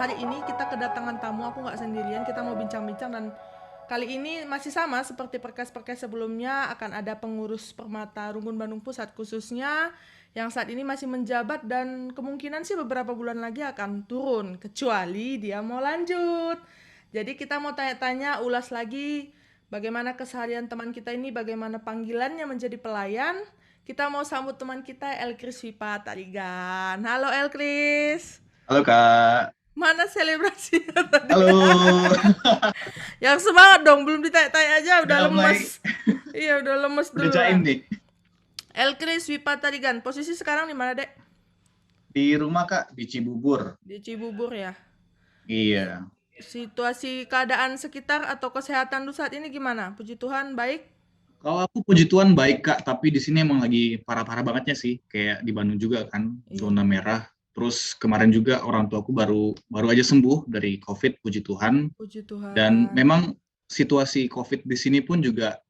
hari ini kita kedatangan tamu, aku nggak sendirian, kita mau bincang-bincang dan kali ini masih sama seperti podcast-podcast sebelumnya, akan ada pengurus Permata Runggun Bandung Pusat khususnya yang saat ini masih menjabat dan kemungkinan sih beberapa bulan lagi akan turun, kecuali dia mau lanjut. Jadi kita mau tanya-tanya, ulas lagi bagaimana keseharian teman kita ini, bagaimana panggilannya menjadi pelayan. Kita mau sambut teman kita Elkris Wipa Tarigan. Halo Elkris. Halo Kak. Mana selebrasinya tadi? Halo. Yang semangat dong, belum ditanya-tanya aja udah Udah mulai lemes. Iya, udah lemes udah jaim duluan. nih. Elkris Wipa Tarigan, posisi sekarang di mana, Dek? Di rumah Kak, di Cibubur. Di Cibubur ya. Iya. Situasi keadaan sekitar atau kesehatan lu saat ini gimana? Puji Tuhan baik? Kalau aku puji Tuhan baik Kak, tapi di sini emang lagi parah-parah bangetnya sih. Kayak di Bandung juga kan, Iya. zona merah. Terus kemarin juga orang tuaku baru aja sembuh dari COVID, puji Tuhan. Puji Tuhan. Dan memang situasi COVID di sini pun juga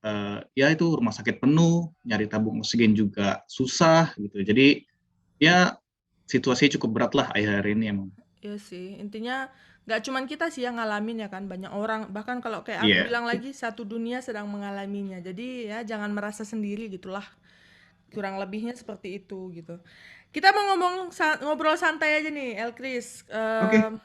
ya itu rumah sakit penuh, nyari tabung oksigen juga susah gitu. Jadi ya situasinya cukup berat lah akhir-akhir ini emang. Iya sih, intinya nggak cuman kita sih yang ngalamin ya kan, banyak orang, bahkan kalau kayak aku Iya. bilang lagi, satu dunia sedang mengalaminya. Jadi ya jangan merasa sendiri gitulah. Kurang lebihnya seperti itu gitu. Kita mau ngobrol santai aja nih, Elkris. Oke.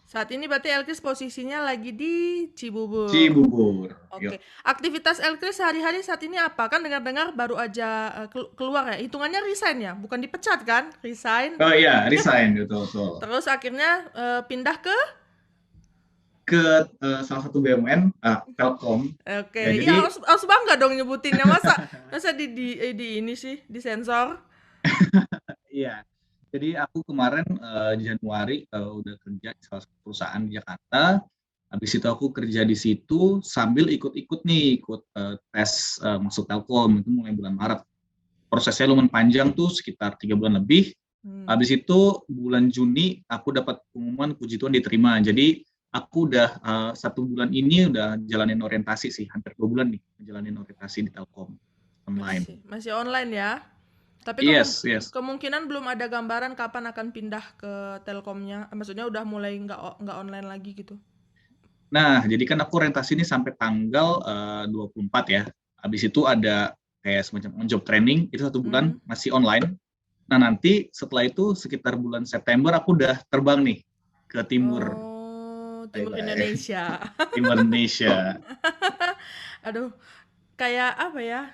Saat ini berarti Elkris posisinya lagi di Cibubur. Cibubur. Yuk. Oke. Aktivitas Elkris sehari-hari saat ini apa? Kan dengar-dengar baru aja keluar ya. Hitungannya resign ya, bukan dipecat kan? Resign. Oh iya, resign betul. Terus akhirnya pindah ke. Ke salah satu BUMN, Telkom. Oke, Ya iya jadi harus bangga dong nyebutinnya. Masa di ini sih, disensor. iya. Jadi aku kemarin Januari udah kerja di salah satu perusahaan di Jakarta. Habis itu aku kerja di situ sambil ikut tes masuk Telkom itu mulai bulan Maret. Prosesnya lumayan panjang tuh, sekitar 3 bulan lebih. Habis itu bulan Juni aku dapat pengumuman, puji Tuhan diterima. Jadi aku udah 1 bulan ini udah jalanin orientasi sih, hampir 2 bulan nih jalanin orientasi di Telkom online. Masih online ya. Tapi Yes. kemungkinan belum ada gambaran kapan akan pindah ke Telkomnya. Maksudnya udah mulai nggak online lagi gitu. Nah, jadi kan aku orientasi ini sampai tanggal 24 ya. Habis itu ada kayak semacam on-job training, itu 1 bulan masih online. Nah, nanti setelah itu sekitar bulan September aku udah terbang nih ke timur. Oh, timur Bye-bye. Indonesia. Timur Indonesia. Aduh, kayak apa ya?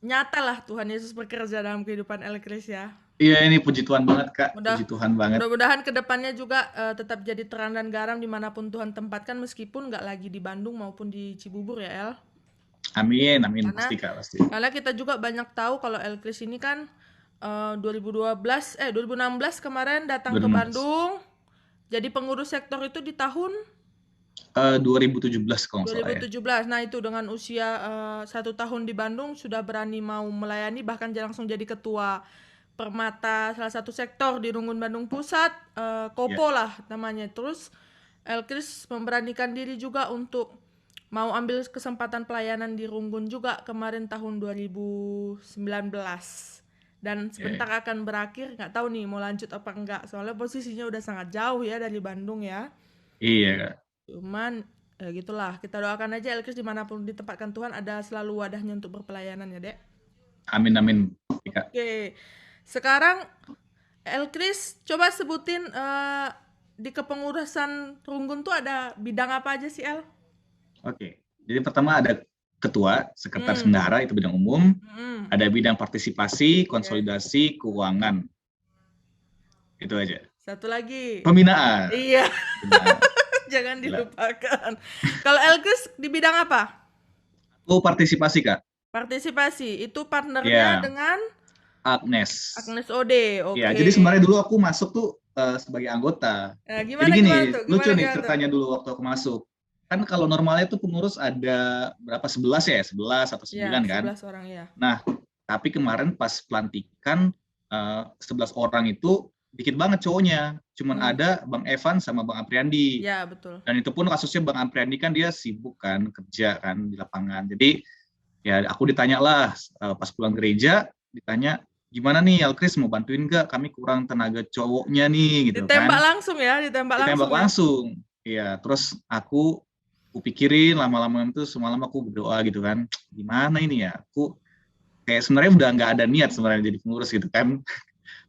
Nyata lah Tuhan Yesus bekerja dalam kehidupan Elkris ya. Iya, ini puji Tuhan banget Kak, puji Tuhan banget. Mudah-mudahan kedepannya juga tetap jadi terang dan garam dimanapun Tuhan tempatkan, meskipun nggak lagi di Bandung maupun di Cibubur ya El. Amin, pasti Kak, pasti. Karena kita juga banyak tahu kalau Elkris ini kan 2016 kemarin datang ke 2016. Bandung, jadi pengurus sektor itu di tahun 2017 kalau nggak salah ya. 2017. Nah itu dengan usia 1 tahun di Bandung sudah berani mau melayani, bahkan langsung jadi ketua Permata salah satu sektor di Runggun Bandung Pusat, Kopo lah namanya. Terus Elkris memberanikan diri juga untuk mau ambil kesempatan pelayanan di Runggun juga kemarin tahun 2019. Dan sebentar akan berakhir, nggak tahu nih mau lanjut apa enggak, soalnya posisinya udah sangat jauh ya dari Bandung ya. Iya Kak. Cuman gitulah, kita doakan aja Elkris dimanapun ditempatkan Tuhan ada selalu wadahnya untuk berpelayanan ya Dek. Amin. Oke, sekarang Elkris coba sebutin di kepengurusan Runggun tuh ada bidang apa aja sih El? Oke, jadi pertama ada ketua, sekretaris bendahara itu bidang umum, ada bidang partisipasi, konsolidasi, keuangan, itu aja. Satu lagi. Pembinaan. Iya. Jangan dilupakan. Kalau Elkris di bidang apa? Aku partisipasi Kak. Partisipasi, itu partnernya dengan Agnes Ode. Oke. Ya, jadi sebenarnya dulu aku masuk tuh sebagai anggota. Jadi gini, lucu nih ceritanya dulu waktu aku masuk. Kan kalau normalnya tuh pengurus ada berapa, 11 ya? 11 atau 9 kan? 11 orang ya. Nah, tapi kemarin pas pelantikan 11 orang itu dikit banget cowoknya. Cuman ada Bang Evan sama Bang Apriandi. Ya, betul. Dan itu pun kasusnya Bang Apriandi kan dia sibuk kan, kerja kan di lapangan. Jadi ya aku ditanya lah pas pulang gereja, ditanya, gimana nih Elkris mau bantuin nggak? Kami kurang tenaga cowoknya nih gitu Ditembak kan. langsung ya, ditembak Ditembak langsung ya. langsung. Iya, terus aku pikirin lama-lama itu semalam aku berdoa gitu kan. Gimana ini ya? Aku kayak sebenarnya udah nggak ada niat sebenarnya jadi pengurus gitu kan.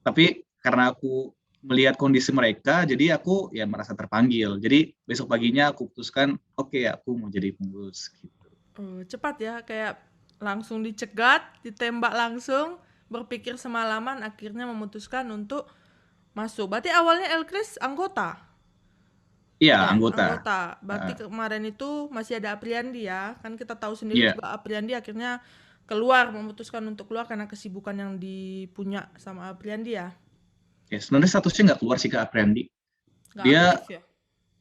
Tapi karena aku melihat kondisi mereka, jadi aku ya merasa terpanggil. Jadi besok paginya aku putuskan, oke, aku mau jadi pengurus gitu. Cepat ya, kayak langsung dicegat, ditembak langsung, berpikir semalaman, akhirnya memutuskan untuk masuk. Berarti awalnya Elkris anggota? Iya, Ya, anggota. anggota. Berarti Uh, kemarin itu masih ada Apriandi ya. Kan kita tahu sendiri Iya, juga Apriandi akhirnya keluar, memutuskan untuk keluar karena kesibukan yang dipunya sama Apriandi ya. ya sebenarnya statusnya nggak keluar sih Kak Apriandi. Nggak Dia aktif ya.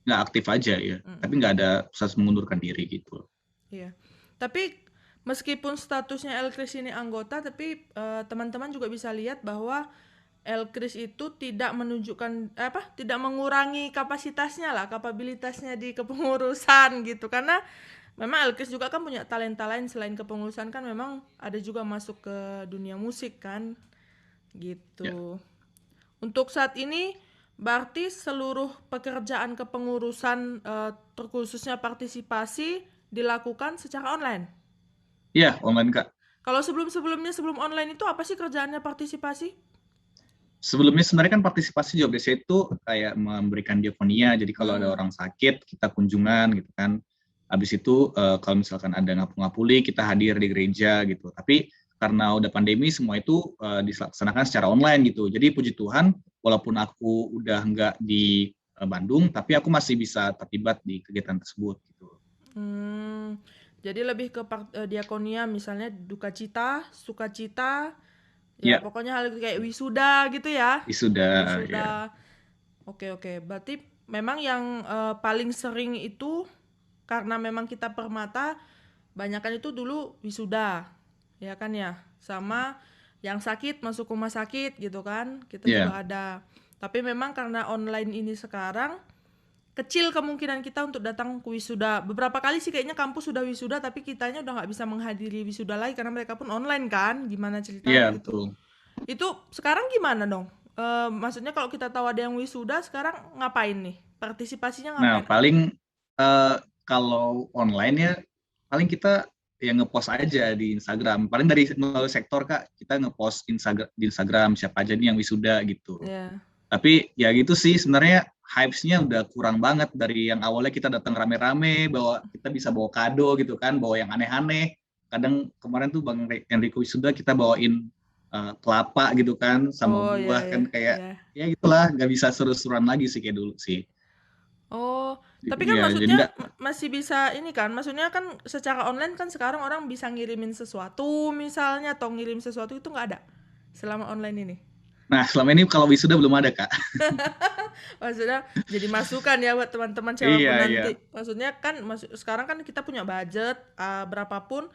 nggak aktif aja ya, tapi Mm-mm. nggak ada proses mengundurkan diri gitu. Iya. Tapi meskipun statusnya Elkris ini anggota, tapi teman-teman juga bisa lihat bahwa Elkris itu tidak menunjukkan apa, tidak mengurangi kapasitasnya lah, kapabilitasnya di kepengurusan gitu. Karena memang Elkris juga kan punya talenta lain selain kepengurusan, kan memang ada juga masuk ke dunia musik kan Ya, gitu. Untuk saat ini berarti seluruh pekerjaan kepengurusan terkhususnya partisipasi dilakukan secara online. ya online Kak. Kalau sebelum-sebelumnya sebelum online itu apa sih kerjaannya partisipasi? Sebelumnya sebenarnya kan partisipasi juga biasanya itu kayak memberikan diakonia. Jadi kalau ada Hmm. orang sakit, kita kunjungan gitu kan. Habis itu kalau misalkan ada ngapung-ngapuli, kita hadir di gereja gitu. Tapi karena udah pandemi, semua itu dilaksanakan secara online gitu. Jadi puji Tuhan, walaupun aku udah nggak di Bandung, tapi aku masih bisa terlibat di kegiatan tersebut gitu. Hmm, jadi lebih ke diakonia misalnya duka cita, sukacita, ya Ya, pokoknya hal kayak wisuda gitu ya. wisuda ya. Wisuda. Oke oke, berarti memang yang paling sering itu karena memang kita permata, banyakan itu dulu wisuda, ya kan ya. Sama yang sakit masuk rumah sakit gitu kan, kita Ya, juga ada. Tapi memang karena online ini sekarang, kecil kemungkinan kita untuk datang ke wisuda. Beberapa kali sih kayaknya kampus sudah wisuda, tapi kitanya udah nggak bisa menghadiri wisuda lagi karena mereka pun online kan. Gimana ceritanya ya gitu. betul. Itu sekarang gimana dong? Maksudnya kalau kita tahu ada yang wisuda, sekarang ngapain nih? Partisipasinya Nah, ngapain? paling eh, kalau online ya, paling kita yang ngepost aja di Instagram. Paling dari melalui sektor Kak, kita ngepost di Instagram siapa aja nih yang wisuda gitu. Ya. Tapi ya gitu sih, sebenarnya hypes-nya udah kurang banget dari yang awalnya kita datang rame-rame, bawa kita bisa bawa kado gitu kan, bawa yang aneh-aneh. Kadang kemarin tuh Bang Enrico wisuda kita bawain kelapa gitu kan, sama Oh ya buah ya kan kayak ya. ya gitulah, nggak bisa seru-seruan lagi sih kayak dulu sih. Oh, tapi kan Ya, jadi maksudnya enggak. masih bisa ini kan, maksudnya kan secara online kan sekarang orang bisa ngirimin sesuatu misalnya atau ngirim sesuatu itu nggak ada selama online ini. Nah, selama ini kalau wisuda belum ada, Kak. Maksudnya jadi masukan ya buat teman-teman Iya, siapapun iya. nanti. Maksudnya kan sekarang kan kita punya budget berapapun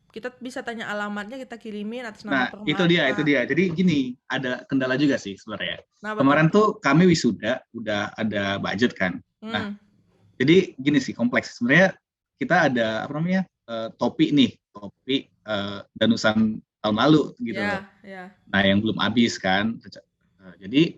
kita bisa tanya alamatnya kita kirimin atas nama Nah, itu dia, itu Permata. dia. Jadi gini, ada kendala juga sih sebenarnya. Nah, betul. Kemarin tuh kami wisuda, udah ada budget kan. Nah, Hmm. jadi gini sih, kompleks. Sebenarnya kita ada, apa namanya, topi nih. Topi danusan tahun lalu gitu loh. Ya, ya. Nah, yang belum habis kan. Jadi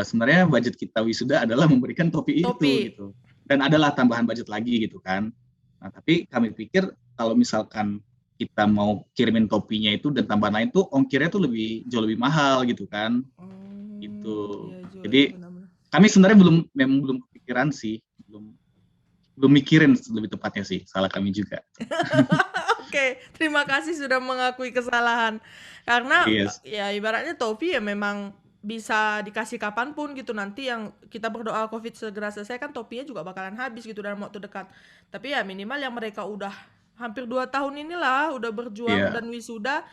sebenarnya budget kita wisuda adalah memberikan topi itu Topi. gitu. Dan adalah tambahan budget lagi gitu kan. Nah, tapi kami pikir kalau misalkan kita mau kirimin topinya itu dan tambahan lain tuh ongkirnya tuh jauh lebih mahal gitu kan. Gitu. Iya juga ya Jadi benar-benar. kami sebenarnya memang belum kepikiran sih, belum belum mikirin lebih tepatnya sih, salah kami juga. Oke, terima kasih sudah mengakui kesalahan. Karena Yes. ya ibaratnya topi ya memang bisa dikasih kapanpun gitu, nanti yang kita berdoa COVID segera selesai kan topinya juga bakalan habis gitu dalam waktu dekat. Tapi ya minimal yang mereka udah hampir 2 tahun inilah udah berjuang Iya. dan wisuda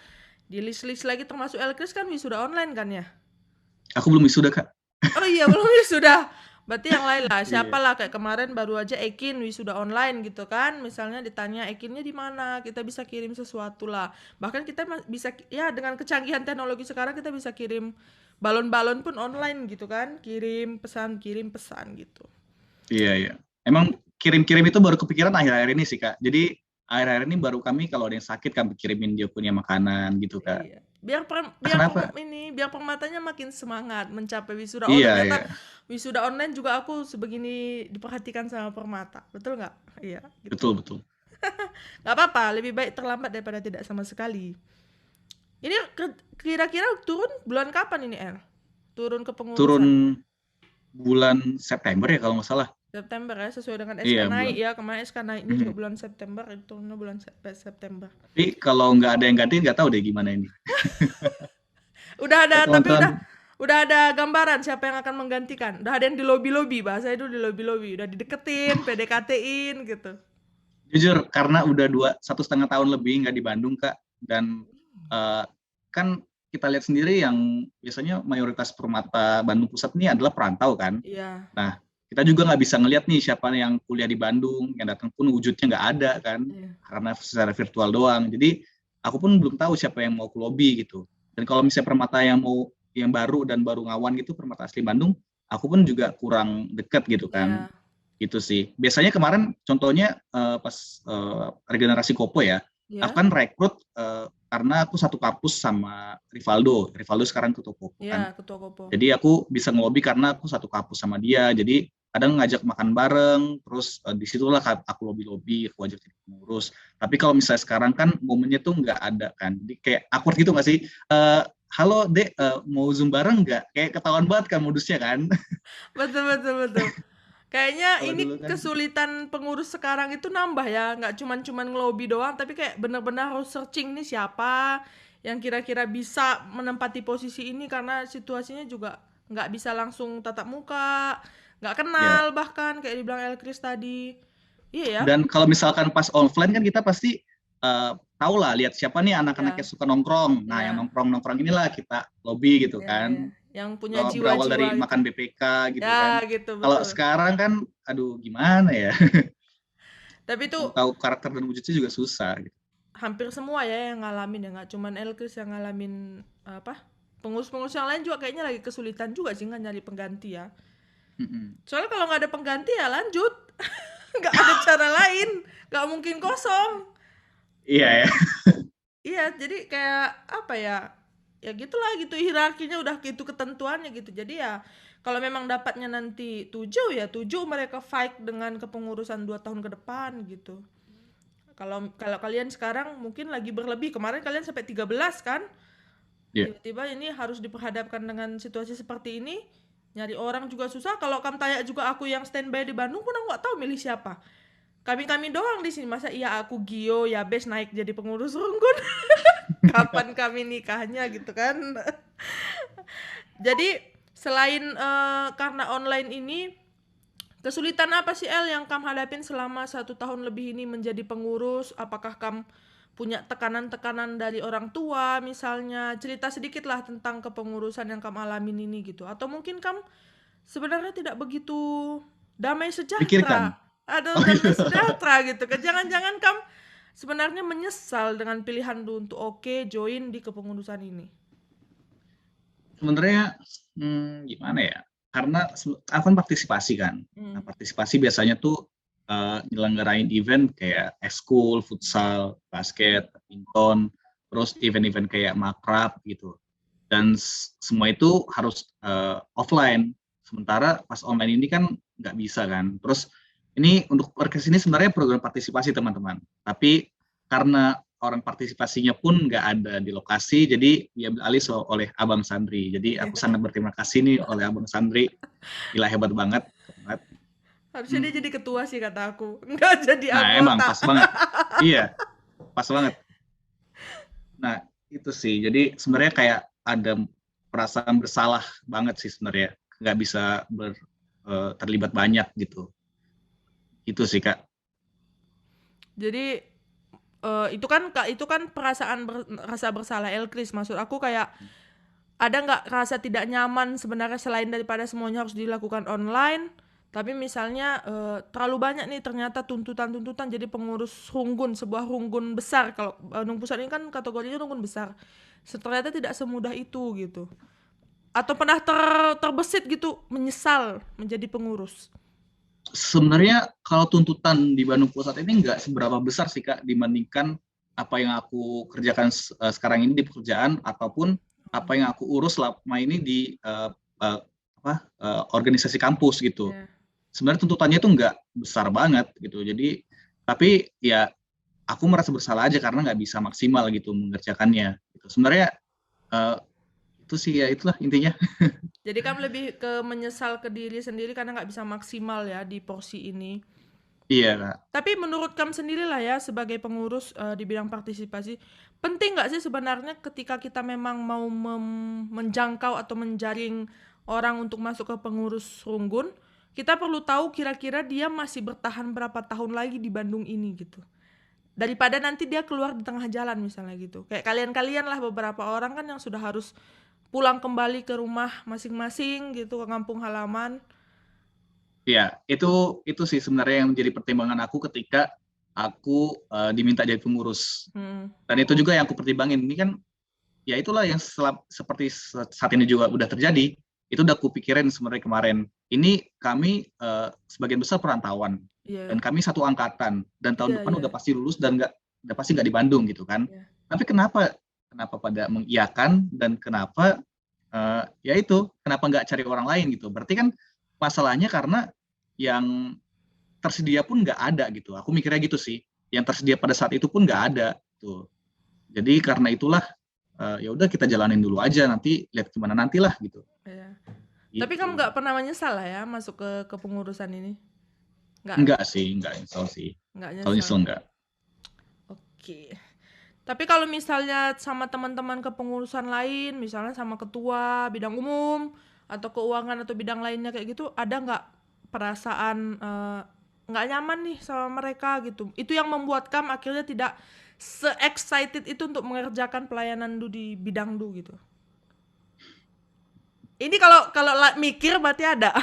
di list-list lagi termasuk Elkris kan wisuda online kan ya? Aku belum wisuda, Kak. Oh iya belum wisuda. Berarti yang lain lah, Iya. siapalah kayak kemarin baru aja Ekin wisuda online gitu kan. Misalnya ditanya Ekinnya di mana, kita bisa kirim sesuatu lah. Bahkan kita bisa ya dengan kecanggihan teknologi sekarang kita bisa kirim balon-balon pun online gitu kan. Kirim pesan gitu. Iya, iya. Emang kirim-kirim itu baru kepikiran akhir-akhir ini sih, Kak. Jadi akhir-akhir ini baru kami kalau ada yang sakit kami kirimin dia punya makanan gitu, Kak. Iya. Kenapa? Biar Permatanya makin semangat mencapai wisuda. Oh, Iya, ternyata iya. wisuda online juga aku sebegini diperhatikan sama Permata. Betul nggak? Iya, gitu. Betul, betul. Nggak apa-apa, lebih baik terlambat daripada tidak sama sekali. Ini kira-kira turun bulan kapan ini, El? Turun ke Turun pengurusan. bulan September ya kalau nggak salah. September ya, sesuai dengan SK Iya, naik bulan. ya. Kemarin SK naiknya juga Mhm. bulan September, itu turunnya bulan September. Tapi kalau nggak ada yang ganti, nggak tahu deh gimana ini. Udah ada, tapi Teman-teman, udah ada gambaran siapa yang akan menggantikan. Udah ada yang di lobby-lobby, bahasa itu di lobby-lobby. Udah dideketin, PDKT-in gitu. jujur karena udah 1,5 tahun lebih nggak di Bandung Kak, dan uh, kan kita lihat sendiri yang biasanya mayoritas permata Bandung Pusat ini adalah perantau kan. Iya, Nah, kita juga nggak bisa ngelihat nih siapa yang kuliah di Bandung, yang datang pun wujudnya nggak ada kan, iya. karena secara virtual doang. Jadi aku pun belum tahu siapa yang mau ke lobby gitu. Dan kalau misalnya permata yang mau yang baru dan baru ngawan gitu, permata asli Bandung, aku pun juga kurang dekat gitu kan. Iya, Gitu sih. Biasanya kemarin contohnya pas regenerasi Kopo ya, aku iya, kan rekrut karena aku satu kampus sama Rivaldo. Rivaldo sekarang ketua Kopo iya, kan. ketua Kopo. Jadi aku bisa ngelobi karena aku satu kampus sama dia. Jadi kadang ngajak makan bareng, terus disitulah aku lobby-lobby, aku ajak jadi pengurus. Tapi kalau misalnya sekarang kan momennya tuh nggak ada kan. Jadi kayak awkward gitu nggak sih? Halo Dek, mau Zoom bareng nggak? Kayak ketahuan banget kan modusnya kan. Betul, betul, betul. Kayaknya Kalau ini dulu kan, kesulitan pengurus sekarang itu nambah ya, nggak cuman ngelobi doang, tapi kayak benar-benar harus searching nih siapa yang kira-kira bisa menempati posisi ini karena situasinya juga nggak bisa langsung tatap muka, nggak kenal ya. bahkan kayak dibilang Elkris tadi. Iya ya, Dan kalau misalkan pas offline kan kita pasti tahu lah lihat siapa nih anak-anak ya, yang suka nongkrong. Nah, yang ya, nongkrong-nongkrong inilah kita lobby gitu ya, kan. ya. Yang punya Berawal jiwa-jiwa dari gitu. makan BPK gitu kan. Ya, gitu Kalau betul. sekarang kan, aduh gimana ya, Tapi itu mau tahu karakter dan wujudnya juga susah gitu. hampir semua ya yang ngalamin ya, nggak cuman Elkris yang ngalamin apa, pengurus-pengurus yang lain juga kayaknya lagi kesulitan juga sih nggak nyari pengganti ya, Mm-mm. soalnya kalau nggak ada pengganti ya lanjut. Nggak ada cara lain, nggak mungkin kosong. Iya ya. Iya, jadi kayak apa ya, ya gitulah gitu hierarkinya udah gitu ketentuannya gitu, jadi ya kalau memang dapatnya nanti 7 ya 7 mereka fight dengan kepengurusan 2 tahun ke depan gitu. Kalau kalau kalian sekarang mungkin lagi berlebih, kemarin kalian sampai 13 kan? Iya. Tiba-tiba ini harus diperhadapkan dengan situasi seperti ini, nyari orang juga susah. Kalau kamu tanya juga aku yang standby di Bandung pun aku nggak tahu milih siapa. Kami-kami doang di sini. Masa iya aku Gio ya bes naik jadi pengurus rungkun. Kapan kami nikahnya gitu kan. Jadi selain karena online ini, kesulitan apa sih El yang kamu hadapin selama 1 tahun lebih ini menjadi pengurus? Apakah kamu punya tekanan-tekanan dari orang tua misalnya? Cerita sedikit lah tentang kepengurusan yang kamu alamin ini gitu. Atau mungkin kamu sebenarnya tidak begitu damai Pikirkan. sejahtera. Ada Oh damai iya. sejahtera gitu kan. Jangan-jangan kamu sebenarnya menyesal dengan pilihan lu untuk oke join di kepengurusan ini. Sebenarnya gimana ya? Karena aku kan partisipasi kan. Nah, Hmm. partisipasi biasanya tuh nyelenggarain event kayak ekskul, futsal, basket, badminton, terus event-event kayak makrab gitu. Dan semua itu harus offline. Sementara pas online ini kan nggak bisa kan. Terus ini untuk podcast ini sebenarnya program partisipasi teman-teman. Tapi karena orang partisipasinya pun nggak ada di lokasi, jadi diambil alih oleh Abang Sandri. Jadi aku sangat berterima kasih nih oleh Abang Sandri. Gila hebat banget. Harusnya Hmm. dia jadi ketua sih kata aku. Enggak jadi Nah emang anggota. pas banget. Iya, pas banget. Nah itu sih. Jadi sebenarnya kayak ada perasaan bersalah banget sih sebenarnya. Nggak bisa terlibat banyak gitu. Itu sih Kak. Jadi itu kan rasa bersalah Elkris. Maksud aku kayak ada nggak rasa tidak nyaman sebenarnya selain daripada semuanya harus dilakukan online. Tapi misalnya terlalu banyak nih ternyata tuntutan-tuntutan jadi pengurus runggun, sebuah runggun besar. Kalau Bandung Pusat ini kan kategorinya runggun besar. Ternyata tidak semudah itu gitu. Atau pernah terbesit gitu menyesal menjadi pengurus. Sebenarnya kalau tuntutan di Bandung Pusat ini nggak seberapa besar sih Kak dibandingkan apa yang aku kerjakan sekarang ini di pekerjaan ataupun apa yang aku urus selama ini di uh, organisasi kampus gitu. Ya. Sebenarnya tuntutannya itu nggak besar banget gitu. Jadi tapi ya aku merasa bersalah aja karena nggak bisa maksimal gitu mengerjakannya. Gitu. Sebenarnya uh, itu sih ya itulah intinya. Jadi kamu lebih ke menyesal ke diri sendiri karena nggak bisa maksimal ya di porsi ini. Iya Kak. Tapi menurut kamu sendiri lah ya sebagai pengurus di bidang partisipasi, penting nggak sih sebenarnya ketika kita memang mau menjangkau atau menjaring orang untuk masuk ke pengurus Runggun, kita perlu tahu kira-kira dia masih bertahan berapa tahun lagi di Bandung ini gitu. Daripada nanti dia keluar di tengah jalan misalnya gitu. Kayak kalian-kalian lah beberapa orang kan yang sudah harus pulang kembali ke rumah masing-masing gitu, ke kampung halaman. Ya, itu sih sebenarnya yang menjadi pertimbangan aku ketika aku diminta jadi pengurus. Dan itu juga yang aku pertimbangin. Ini kan ya itulah yang seperti saat ini juga udah terjadi. Itu udah aku pikirin sebenarnya kemarin. Ini kami sebagian besar perantauan dan Iya, kami satu angkatan dan tahun iya, depan iya. udah pasti lulus dan udah pasti nggak di Bandung gitu kan. Iya. Tapi kenapa pada mengiyakan dan kenapa ya itu kenapa nggak cari orang lain gitu? Berarti kan masalahnya karena yang tersedia pun nggak ada gitu. Aku mikirnya gitu sih. Yang tersedia pada saat itu pun nggak ada tuh. Jadi karena itulah ya udah kita jalanin dulu aja, nanti lihat gimana nantilah gitu. Iya. Tapi kamu Gitu. nggak pernah menyesal lah ya masuk ke kepengurusan ini? Nggak lah, Enggak sih, enggak nyesel sih. nggak Kalau nyesal. nyesel enggak. Oke. Tapi kalau misalnya sama teman-teman kepengurusan lain, misalnya sama ketua bidang umum atau keuangan atau bidang lainnya kayak gitu, ada nggak perasaan nggak nyaman nih sama mereka gitu? Itu yang membuat kamu akhirnya tidak se-excited itu untuk mengerjakan pelayanan du di bidang du gitu. Ini kalau kalau mikir berarti ada.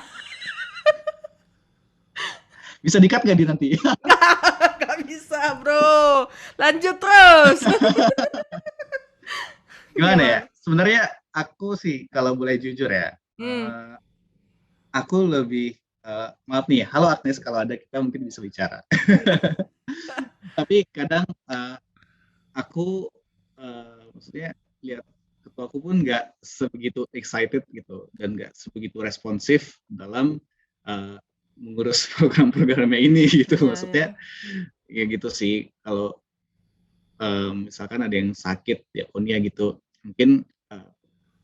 Bisa dikat nggak di nanti? Gak bisa bro, lanjut terus. Gimana ya? Gimana? Sebenarnya aku sih kalau boleh jujur ya, Hmm. aku lebih maaf nih, halo Agnes, kalau ada kita mungkin bisa bicara. Tapi kadang aku maksudnya lihat ketua aku pun nggak sebegitu excited gitu dan nggak sebegitu responsif dalam uh, mengurus program-programnya ini gitu. Ya, ya. Maksudnya ya gitu sih. Kalau misalkan ada yang sakit diakonia gitu, mungkin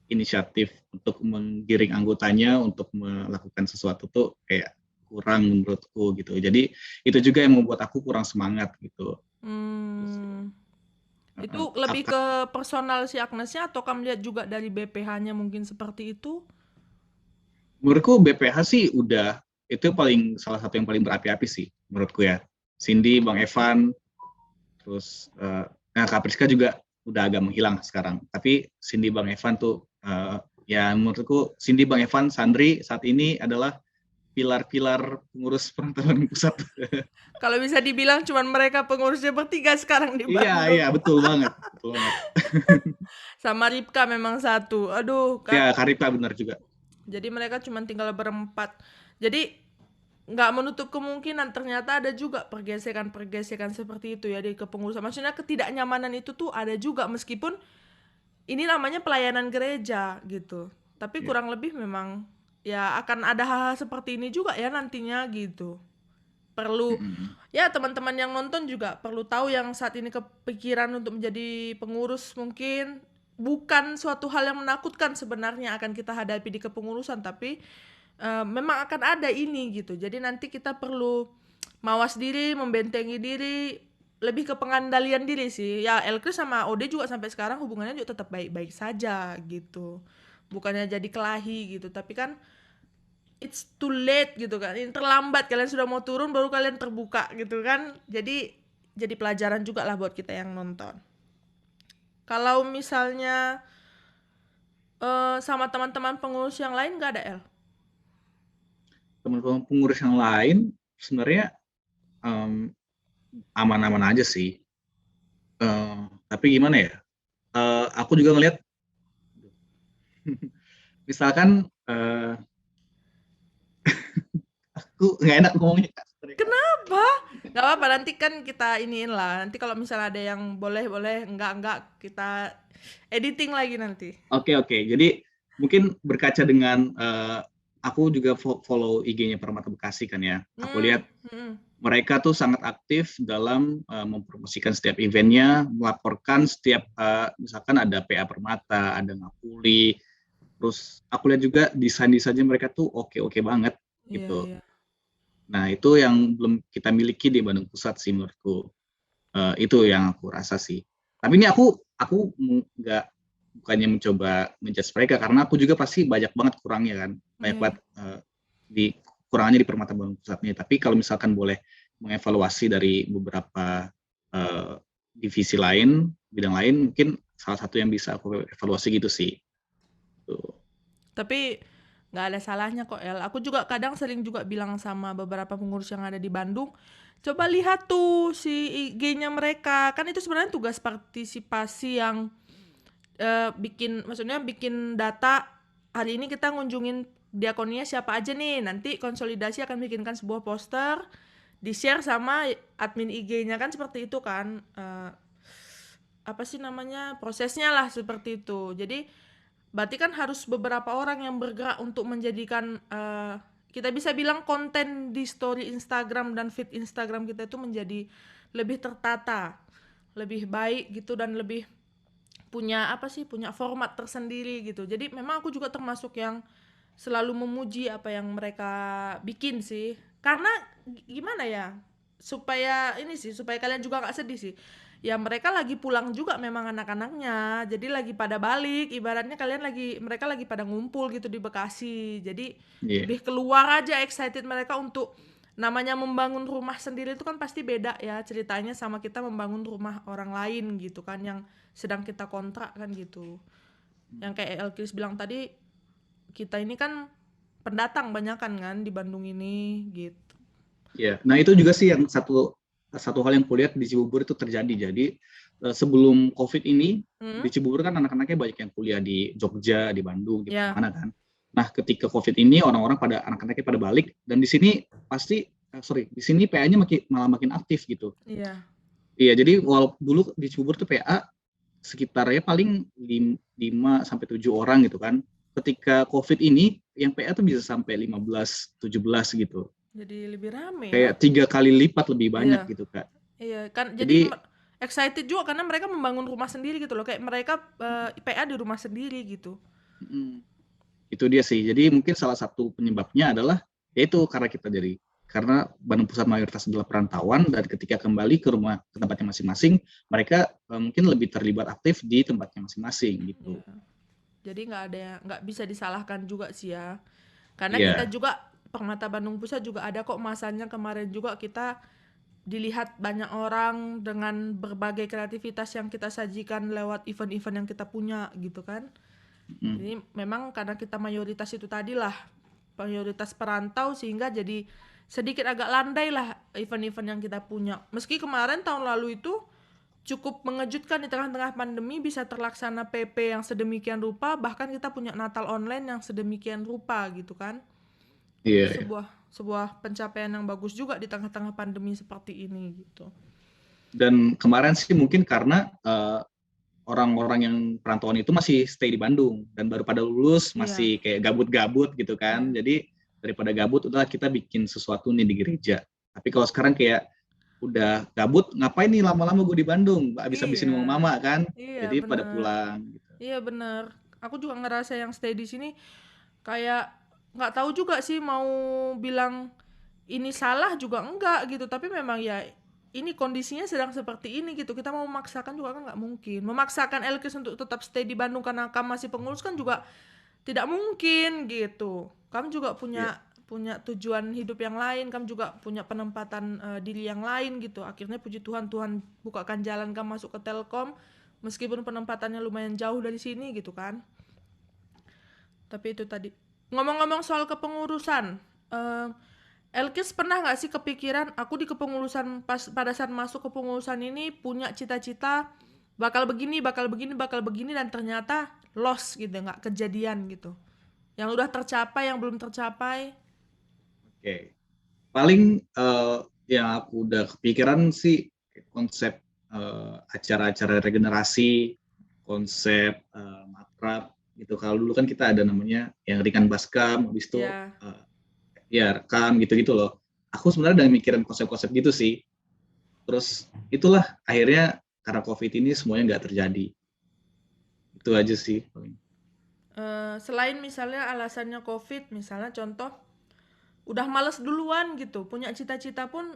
inisiatif untuk menggiring anggotanya untuk melakukan sesuatu tuh kayak kurang menurutku gitu. Jadi itu juga yang membuat aku kurang semangat gitu. Hmm. Itu Uh, lebih ke personal si Agnesnya atau kamu lihat juga dari BPH-nya mungkin seperti itu? Menurutku BPH sih udah itu paling salah satu yang paling berapi-api sih menurutku ya. Cindy, Bang Evan, terus nah Kak Priska juga udah agak menghilang sekarang. Tapi Cindy, Bang Evan tuh ya menurutku Cindy, Bang Evan, Sandri saat ini adalah pilar-pilar pengurus perantauan pusat. Kalau bisa dibilang cuman mereka pengurusnya bertiga sekarang di Iya, iya Bandung. betul banget, betul banget. Sama Ripka memang satu. Aduh, Ya, Kak. Karipka benar juga. Jadi mereka cuma tinggal berempat. Jadi nggak menutup kemungkinan ternyata ada juga pergesekan-pergesekan seperti itu ya di kepengurusan. Maksudnya ketidaknyamanan itu tuh ada juga meskipun ini namanya pelayanan gereja gitu. Tapi Ya. kurang lebih memang ya akan ada hal-hal seperti ini juga ya nantinya gitu. Perlu Mm-mm. ya teman-teman yang nonton juga perlu tahu yang saat ini kepikiran untuk menjadi pengurus mungkin bukan suatu hal yang menakutkan sebenarnya akan kita hadapi di kepengurusan tapi memang akan ada ini gitu. Jadi nanti kita perlu mawas diri, membentengi diri, lebih ke pengandalian diri sih. Ya Elkris sama Ode juga sampai sekarang hubungannya juga tetap baik-baik saja gitu. Bukannya jadi kelahi gitu, tapi kan it's too late gitu kan. Ini terlambat kalian sudah mau turun baru kalian terbuka gitu kan. Jadi pelajaran juga lah buat kita yang nonton. Kalau misalnya sama teman-teman pengurus yang lain nggak ada El? Teman-teman pengurus yang lain sebenarnya um, aman-aman aja sih. Tapi gimana ya? Aku juga ngelihat, misalkan aku nggak enak ngomongnya. Kenapa? Nggak apa-apa, nanti kan kita iniin lah. Nanti kalau misalnya ada yang boleh, enggak, kita editing lagi nanti. Oke, oke. Jadi mungkin berkaca dengan aku juga follow IG-nya Permata Bekasi kan ya. Aku Hmm, lihat hmm, mereka tuh sangat aktif dalam mempromosikan setiap eventnya, melaporkan setiap misalkan ada PA Permata, ada Ngapuli. Terus aku lihat juga desain-desainnya mereka tuh oke-oke banget iya, gitu. iya. Nah, itu yang belum kita miliki di Bandung Pusat sih menurutku. Itu yang aku rasa sih. Tapi ini aku nggak bukannya mencoba menjudge mereka karena aku juga pasti banyak banget kurangnya kan, banyak Iya, banget iya. di kurangannya di Permata Bandung Pusat nih. Tapi kalau misalkan boleh mengevaluasi dari beberapa divisi lain, bidang lain, mungkin salah satu yang bisa aku evaluasi gitu sih. Tuh. Tapi nggak ada salahnya kok El. Aku juga kadang sering juga bilang sama beberapa pengurus yang ada di Bandung, coba lihat tuh si IG-nya mereka. Kan itu sebenarnya tugas partisipasi yang maksudnya bikin data. Hari ini kita ngunjungin diakonia siapa aja nih. Nanti konsolidasi akan bikinkan sebuah poster, di-share sama admin IG-nya kan seperti itu kan. Apa sih namanya? Prosesnya lah seperti itu. Jadi berarti kan harus beberapa orang yang bergerak untuk menjadikan kita bisa bilang konten di story Instagram dan feed Instagram kita itu menjadi lebih tertata, lebih baik gitu dan lebih punya apa sih, punya format tersendiri gitu. Jadi memang aku juga termasuk yang selalu memuji apa yang mereka bikin sih. Karena gimana ya? Supaya ini sih, supaya kalian juga nggak sedih sih. Ya mereka lagi pulang juga memang anak-anaknya. Jadi lagi pada balik, ibaratnya mereka lagi pada ngumpul gitu di Bekasi. Jadi Iya. lebih keluar aja excited mereka untuk namanya membangun rumah sendiri itu kan pasti beda ya ceritanya sama kita membangun rumah orang lain gitu kan yang sedang kita kontrak kan gitu. Yang kayak Elkis bilang tadi, kita ini kan pendatang banyakan kan di Bandung ini gitu. Iya. Nah, itu juga sih yang satu satu hal yang kulihat di Cibubur itu terjadi. Jadi sebelum COVID ini di Hmm? Cibubur kan anak-anaknya banyak yang kuliah di Jogja, di Bandung, di Ya, mana kan. Nah, ketika COVID ini orang-orang pada anak-anaknya pada balik dan di sini pasti di sini PA-nya malah makin aktif gitu. iya. Iya, jadi walau dulu di Cibubur tuh PA sekitarnya paling 5 sampai 7 orang gitu kan. Ketika COVID ini yang PA tuh bisa sampai 15, 17 gitu. Jadi lebih rame ya. Kayak 3 kali lipat lebih banyak Iya, gitu, Kak. iya kan. Jadi Jadi excited juga karena mereka membangun rumah sendiri gitu loh. Kayak mereka PA di rumah sendiri gitu. mm, itu dia sih. Jadi mungkin salah satu penyebabnya adalah yaitu karena Bandung Pusat mayoritas adalah perantauan dan ketika kembali ke tempatnya masing-masing, mereka mungkin lebih terlibat aktif di tempatnya masing-masing gitu. Iya. Jadi nggak bisa disalahkan juga sih ya. Karena kita Iya, juga Permata Bandung Pusat juga ada kok masanya kemarin juga kita dilihat banyak orang dengan berbagai kreativitas yang kita sajikan lewat event-event yang kita punya gitu kan. mm, Jadi memang karena kita mayoritas itu tadi lah, mayoritas perantau sehingga jadi sedikit agak landai lah event-event yang kita punya. Meski kemarin tahun lalu itu cukup mengejutkan di tengah-tengah pandemi bisa terlaksana PP yang sedemikian rupa, bahkan kita punya Natal online yang sedemikian rupa gitu kan. Itu iya, iya. sebuah sebuah pencapaian yang bagus juga di tengah-tengah pandemi seperti ini gitu. Dan kemarin sih mungkin karena orang-orang yang perantauan itu masih stay di Bandung dan baru pada lulus Iya, masih kayak gabut-gabut gitu kan. iya. Jadi daripada gabut udah kita bikin sesuatu nih di gereja. Tapi kalau sekarang kayak udah gabut ngapain nih lama-lama gue di Bandung habis-habisin uang Iya. mama kan. Iya, Jadi pada bener. pulang gitu. Iya, bener. Aku juga ngerasa yang stay di sini kayak nggak tahu juga sih mau bilang ini salah juga enggak gitu, tapi memang ya ini kondisinya sedang seperti ini gitu. Kita mau memaksakan juga kan nggak mungkin. Memaksakan Elkis untuk tetap stay di Bandung karena kamu masih pengurus kan juga tidak mungkin gitu. Kamu juga Iya. punya punya tujuan hidup yang lain, kamu juga punya penempatan diri yang lain gitu. Akhirnya puji Tuhan, Tuhan bukakan jalan kamu masuk ke Telkom meskipun penempatannya lumayan jauh dari sini gitu kan. Tapi itu tadi. Ngomong-ngomong soal kepengurusan, eh, Elkis pernah nggak sih kepikiran aku di kepengurusan pada saat masuk kepengurusan ini punya cita-cita bakal begini, bakal begini dan ternyata lost gitu, nggak kejadian gitu. Yang udah tercapai, yang belum tercapai. Oke. paling yang aku udah kepikiran sih konsep acara-acara regenerasi, konsep makrab gitu. Kalau dulu kan kita ada namanya yang ringan baskam, habis itu Ya. ya rekam gitu-gitu loh. Aku sebenarnya udah mikirin konsep-konsep gitu sih. Terus itulah akhirnya karena COVID ini semuanya nggak terjadi. Itu aja sih. Selain misalnya alasannya COVID, misalnya contoh udah males duluan gitu, punya cita-cita pun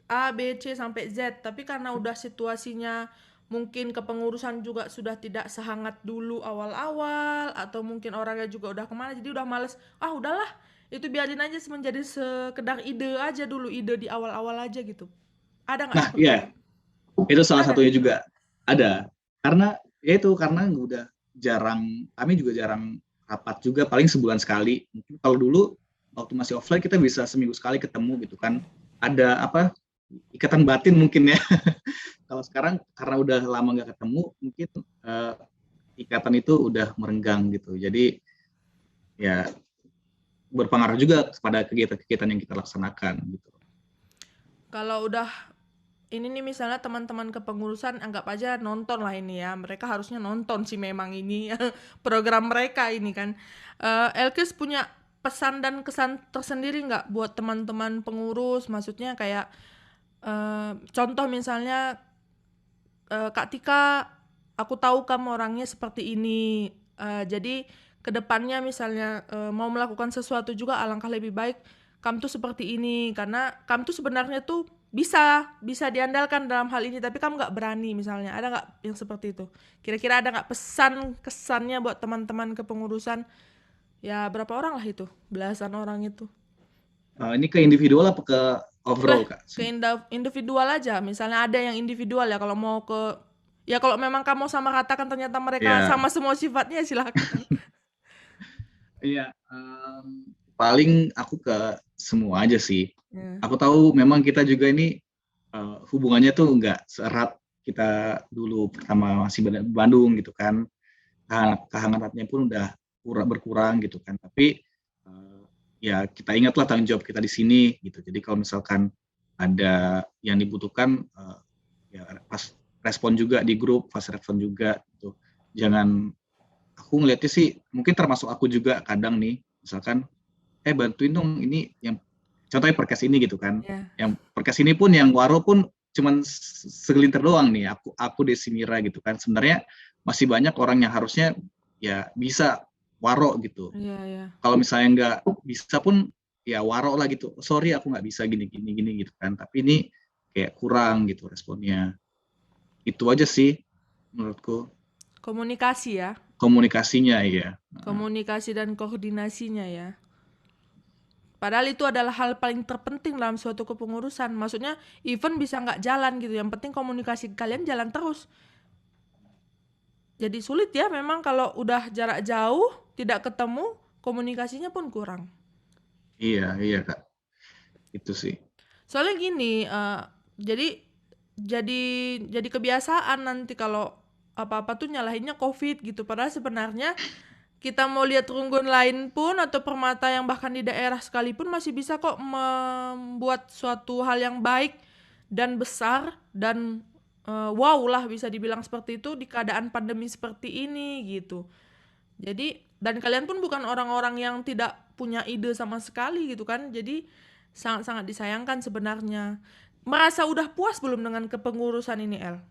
A, B, C sampai Z, tapi karena udah situasinya mungkin kepengurusan juga sudah tidak sehangat dulu awal-awal, atau mungkin orangnya juga udah kemana, jadi udah males, ah udahlah, itu biarin aja menjadi sekedar ide aja dulu, ide di awal-awal aja gitu. Ada nggak Nah, seperti itu? iya, itu salah Ada. satunya juga ada. Karena ya itu karena udah jarang, kami juga jarang rapat juga, paling sebulan sekali. Mungkin kalau dulu waktu masih offline kita bisa seminggu sekali ketemu gitu kan. Ada apa ikatan batin mungkin ya. Kalau sekarang karena udah lama nggak ketemu, mungkin ikatan itu udah merenggang gitu. Jadi ya berpengaruh juga kepada kegiatan-kegiatan yang kita laksanakan gitu. Kalau udah ini nih misalnya teman-teman kepengurusan anggap aja nonton lah ini ya. Mereka harusnya nonton sih memang ini program mereka ini kan. Elkis punya pesan dan kesan tersendiri nggak buat teman-teman pengurus? Maksudnya kayak contoh misalnya Kak Tika, aku tahu kamu orangnya seperti ini. Jadi kedepannya misalnya mau melakukan sesuatu juga alangkah lebih baik kamu tuh seperti ini karena kamu tuh sebenarnya tuh bisa diandalkan dalam hal ini tapi kamu nggak berani misalnya ada nggak yang seperti itu kira-kira ada nggak pesan kesannya buat teman-teman kepengurusan ya berapa orang lah itu belasan orang itu Ini ke individual apa ke boleh overall Kak? ke individual aja misalnya ada yang individual ya kalau mau ke ya kalau memang kamu sama katakan ternyata mereka Ya, sama semua sifatnya silakan. iya, paling aku ke semua aja sih. Ya. Aku tahu memang kita juga ini hubungannya tuh nggak seerat kita dulu pertama masih di Bandung gitu kan. Kehangatannya pun udah berkurang gitu kan. Tapi ya kita ingatlah tanggung jawab kita di sini gitu. Jadi kalau misalkan ada yang dibutuhkan, ya pas respon juga di grup, fast respon juga gitu. Jangan aku ngeliatnya sih mungkin termasuk aku juga kadang nih misalkan bantuin dong ini yang contohnya perkes ini gitu kan Ya. yang perkes ini pun yang waro pun cuman segelintir doang nih aku Desi Mira gitu kan sebenarnya masih banyak orang yang harusnya ya bisa waro gitu Iya, iya. kalau misalnya nggak bisa pun ya waro lah gitu sorry aku nggak bisa gini gini gini gitu kan tapi ini kayak kurang gitu responnya itu aja sih menurutku Komunikasi ya. komunikasinya ya. Komunikasi dan koordinasinya ya. Padahal itu adalah hal paling terpenting dalam suatu kepengurusan. Maksudnya event bisa nggak jalan gitu. Yang penting komunikasi kalian jalan terus. Jadi sulit ya memang kalau udah jarak jauh, tidak ketemu, komunikasinya pun kurang. Iya, iya Kak. Itu sih. Soalnya gini, jadi jadi jadi kebiasaan nanti kalau apa-apa tuh nyalahinnya COVID gitu. Padahal sebenarnya kita mau lihat runggun lain pun atau permata yang bahkan di daerah sekalipun masih bisa kok membuat suatu hal yang baik dan besar dan wow lah bisa dibilang seperti itu di keadaan pandemi seperti ini gitu. Jadi dan kalian pun bukan orang-orang yang tidak punya ide sama sekali gitu kan. Jadi sangat-sangat disayangkan sebenarnya. Merasa udah puas belum dengan kepengurusan ini, El?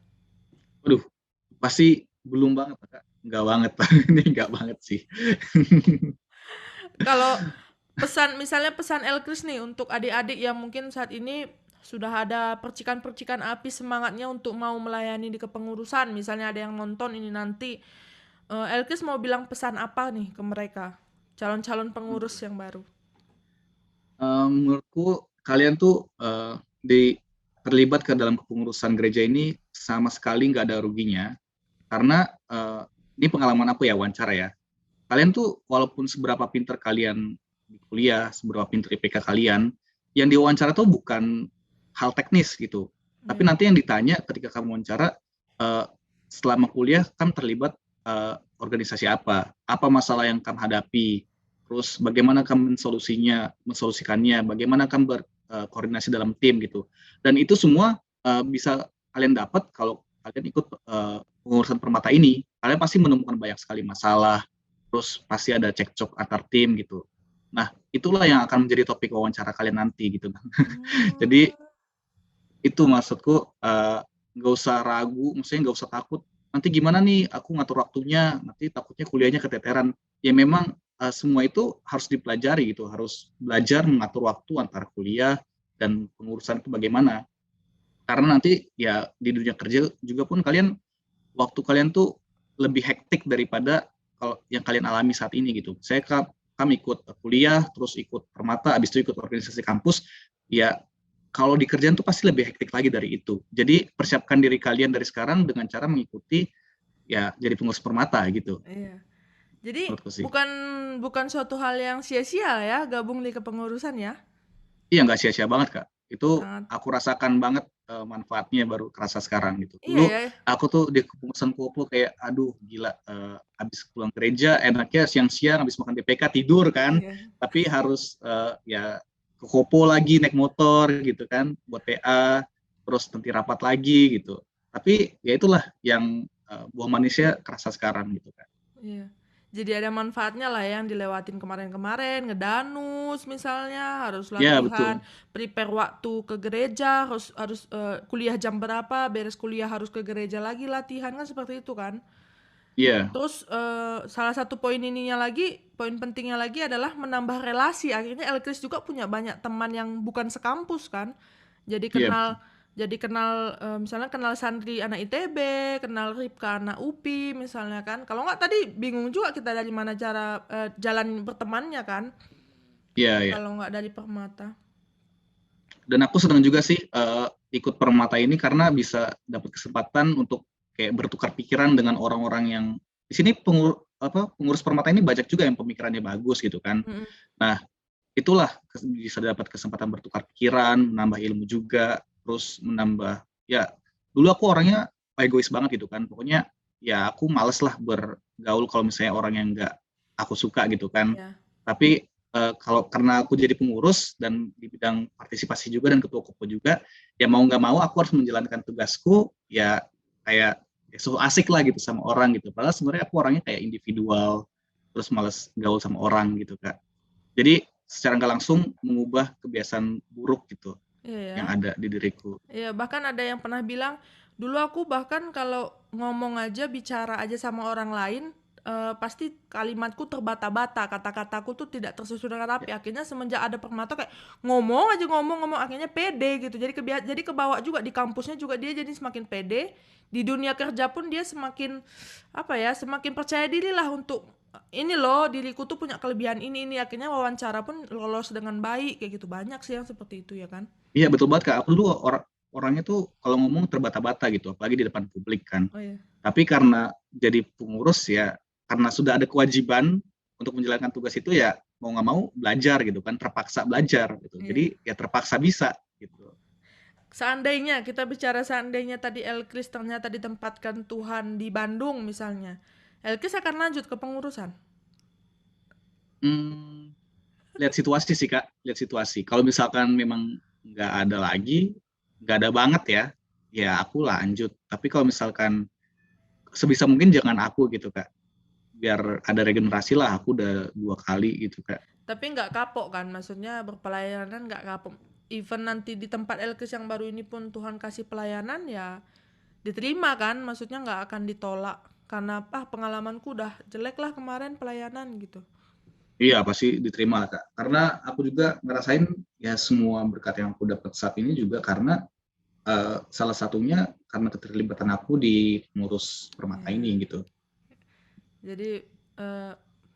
Waduh, pasti belum banget Kak. Nggak banget Pak. Ini nggak banget sih. Kalau pesan misalnya pesan Elkris nih untuk adik-adik yang mungkin saat ini sudah ada percikan-percikan api semangatnya untuk mau melayani di kepengurusan, misalnya ada yang nonton ini nanti, Elkris mau bilang pesan apa nih ke mereka, calon-calon pengurus yang baru? Menurutku kalian tuh terlibat ke dalam kepengurusan gereja ini sama sekali nggak ada ruginya. Karena ini pengalaman aku ya wawancara ya. Kalian tuh walaupun seberapa pinter kalian di kuliah, seberapa pinter IPK kalian, yang diwawancara tuh bukan hal teknis gitu. Tapi Yeah. nanti yang ditanya ketika kamu wawancara, selama kuliah kamu terlibat organisasi apa masalah yang kamu hadapi, terus bagaimana kamu mensolusikannya, bagaimana kamu koordinasi dalam tim gitu. Dan itu semua bisa kalian dapat kalau kalian ikut pengurusan permata ini. Kalian pasti menemukan banyak sekali masalah, terus pasti ada cekcok antar tim gitu. Nah, itulah yang akan menjadi topik wawancara kalian nanti gitu. Jadi itu maksudku, nggak usah ragu, maksudnya nggak usah takut, nanti gimana nih aku ngatur waktunya, nanti takutnya kuliahnya keteteran. Ya memang semua itu harus dipelajari gitu, harus belajar mengatur waktu antara kuliah dan pengurusan itu bagaimana. Karena nanti ya di dunia kerja juga pun waktu kalian tuh lebih hektik daripada kalau yang kalian alami saat ini gitu. Kami ikut kuliah, terus ikut permata, habis itu ikut organisasi kampus, ya kalau di kerjaan tuh pasti lebih hektik lagi dari itu. Jadi persiapkan diri kalian dari sekarang dengan cara mengikuti ya jadi pengurus permata gitu. Iya. Jadi Menurutku sih. bukan bukan suatu hal yang sia-sia ya gabung di kepengurusan ya. Iya nggak sia-sia banget Kak. Itu Sangat. aku rasakan banget manfaatnya baru kerasa sekarang gitu. Iya Dulu ya. aku tuh di kepengurusan koplo kayak aduh gila, habis pulang gereja enaknya siang-siang habis makan DPK tidur kan. Iya. Tapi harus ya ke kopo lagi naik motor gitu kan buat PA, terus nanti rapat lagi gitu. Tapi ya itulah yang buah manisnya kerasa sekarang gitu kan. Iya. Jadi ada manfaatnya lah yang dilewatin kemarin-kemarin, ngedanus misalnya, harus Ya latihan, betul. prepare waktu ke gereja, harus harus kuliah jam berapa, beres kuliah harus ke gereja lagi latihan kan seperti itu kan. Iya. Terus salah satu poin pentingnya lagi adalah menambah relasi. Akhirnya Elkris juga punya banyak teman yang bukan sekampus kan. Jadi Iya betul. kenal misalnya kenal Sandri anak ITB, kenal Ripka anak UPI misalnya kan. Kalau nggak tadi bingung juga kita dari mana cara jalan bertemannya kan. Iya, iya. Kalau nggak dari Permata. Dan aku senang juga sih ikut permata ini karena bisa dapat kesempatan untuk kayak bertukar pikiran dengan orang-orang yang di sini pengurus permata ini banyak juga yang pemikirannya bagus gitu kan. Mm-mm. Nah, itulah bisa dapat kesempatan bertukar pikiran, menambah ilmu juga, terus menambah ya dulu aku orangnya egois banget gitu kan. Pokoknya ya aku males lah bergaul kalau misalnya orang yang nggak aku suka gitu kan. Ya. Tapi kalau karena aku jadi pengurus dan di bidang partisipasi juga dan ketua kopo juga, ya mau nggak mau aku harus menjalankan tugasku ya kayak ya, so asik lah gitu sama orang gitu. Padahal sebenarnya aku orangnya kayak individual, terus males gaul sama orang gitu kak. Jadi secara nggak langsung mengubah kebiasaan buruk gitu Iya ya. yang ada di diriku. Iya, bahkan ada yang pernah bilang, dulu aku bahkan kalau ngomong aja, bicara aja sama orang lain, pasti kalimatku terbata-bata, kata-kataku tuh tidak tersusun dengan Ya, rapi. Akhirnya semenjak ada Permata kayak ngomong aja ngomong-ngomong, akhirnya pede gitu. Jadi kebawa juga di kampusnya juga dia jadi semakin pede. Di dunia kerja pun dia semakin apa ya, semakin percaya diri lah untuk ini loh diriku tuh punya kelebihan ini. Akhirnya wawancara pun lolos dengan baik kayak gitu. Banyak sih yang seperti itu ya kan. iya betul banget kak. Aku dulu orangnya tuh kalau ngomong terbata-bata gitu, apalagi di depan publik kan. Oh iya. Tapi karena jadi pengurus ya, karena sudah ada kewajiban untuk menjalankan tugas itu ya mau nggak mau belajar gitu kan, terpaksa belajar gitu. Iya. Jadi ya terpaksa bisa gitu. Seandainya kita bicara seandainya tadi Elkris ternyata ditempatkan Tuhan di Bandung misalnya, Elkris akan lanjut ke pengurusan. Hmm, lihat situasi sih kak, lihat situasi. Kalau misalkan memang nggak ada lagi, nggak ada banget ya, ya aku lanjut. Tapi kalau misalkan sebisa mungkin jangan aku gitu kak, biar ada regenerasi lah. Aku udah 2 kali gitu kak. Tapi nggak kapok kan, maksudnya berpelayanan nggak kapok. Even nanti di tempat Elkris yang baru ini pun Tuhan kasih pelayanan ya diterima kan, maksudnya nggak akan ditolak. Karena pengalamanku udah jelek lah kemarin pelayanan gitu. Iya pasti diterima lah kak. Karena aku juga ngerasain ya semua berkat yang aku dapat saat ini juga karena salah satunya karena keterlibatan aku di pengurus permata Ya. ini gitu. Jadi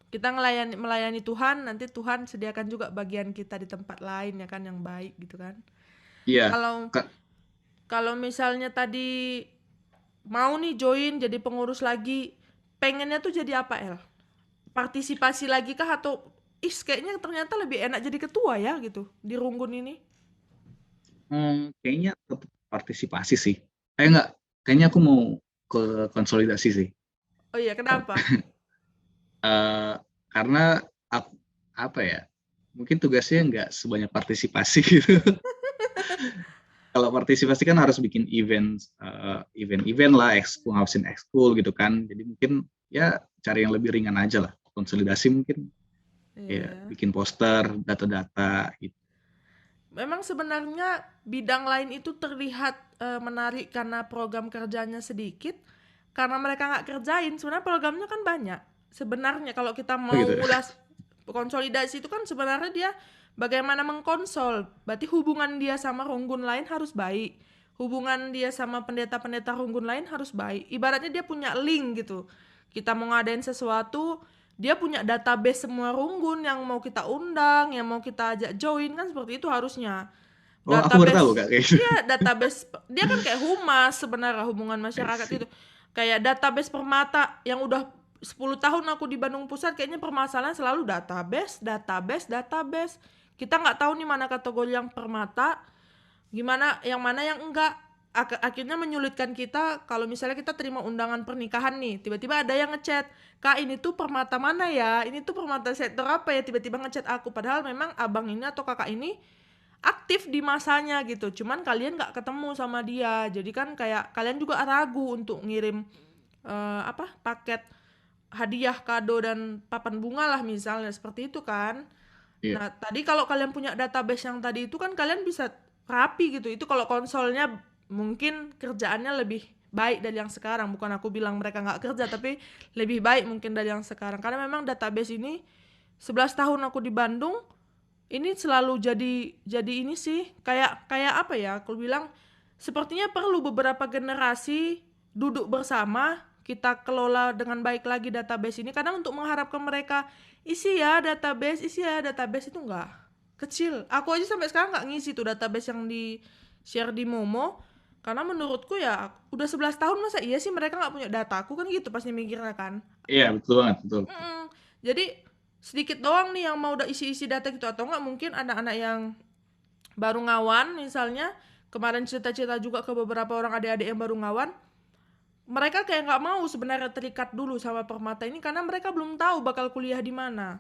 kita melayani Tuhan, nanti Tuhan sediakan juga bagian kita di tempat lain ya kan yang baik gitu kan. Iya Kalau kak. kalau misalnya tadi mau nih join jadi pengurus lagi, pengennya tuh jadi apa El? Partisipasi lagi kah atau kayaknya ternyata lebih enak jadi ketua ya gitu di Runggun ini. Kayaknya tetap partisipasi sih. Enggak, kayaknya aku mau ke konsolidasi sih. Oh iya, kenapa? Eh, karena apa ya? mungkin tugasnya nggak sebanyak partisipasi gitu. Kalau partisipasi kan harus bikin event lah, ekskul, ngawasin ekskul gitu kan. Jadi mungkin ya cari yang lebih ringan aja lah. Konsolidasi mungkin ya Iya. bikin poster, data-data gitu. Memang sebenarnya bidang lain itu terlihat menarik karena program kerjanya sedikit, karena mereka nggak kerjain. Sebenarnya programnya kan banyak. Sebenarnya kalau kita Oh mau gitu. ulas konsolidasi itu kan sebenarnya dia bagaimana mengkonsol. Berarti hubungan dia sama runggun lain harus baik. Hubungan dia sama pendeta-pendeta runggun lain harus baik. Ibaratnya dia punya link gitu. Kita mau ngadain sesuatu, dia punya database semua runggun yang mau kita undang, yang mau kita ajak join, kan seperti itu harusnya. Oh, aku baru tahu Database, Kak kayak gitu. iya database, dia kan kayak humas sebenarnya hubungan I masyarakat see. itu. Kayak database permata yang udah 10 tahun aku di Bandung Pusat, kayaknya permasalahan selalu database, database, database. Kita nggak tahu nih mana kategori yang permata, gimana yang mana yang enggak. Akhirnya menyulitkan kita kalau misalnya kita terima undangan pernikahan nih, tiba-tiba ada yang ngechat, "Kak, ini tuh permata mana ya? Ini tuh permata sektor apa ya?" Tiba-tiba ngechat aku, padahal memang abang ini atau kakak ini aktif di masanya gitu. Cuman kalian nggak ketemu sama dia. Jadi kan kayak kalian juga ragu untuk ngirim paket hadiah, kado dan papan bunga lah misalnya seperti itu kan. Iya. Nah, tadi kalau kalian punya database yang tadi itu kan kalian bisa rapi gitu. Itu kalau konsolnya mungkin kerjaannya lebih baik dari yang sekarang. Bukan aku bilang mereka nggak kerja, tapi lebih baik mungkin dari yang sekarang. Karena memang database ini 11 tahun aku di Bandung, ini selalu jadi ini sih, kayak kayak apa ya? Aku bilang sepertinya perlu beberapa generasi duduk bersama, kita kelola dengan baik lagi database ini, karena untuk mengharapkan mereka isi ya database itu enggak kecil. Aku aja sampai sekarang nggak ngisi tuh database yang di share di Momo, karena menurutku ya udah 11 tahun masa iya sih mereka nggak punya data aku, kan gitu pasti mikirnya kan. Iya, betul banget, betul. Jadi sedikit doang nih yang mau udah isi-isi data gitu, atau enggak mungkin anak-anak yang baru ngawan misalnya, kemarin cerita-cerita juga ke beberapa orang adik-adik yang baru ngawan, mereka kayak nggak mau sebenarnya terikat dulu sama permata ini karena mereka belum tahu bakal kuliah di mana.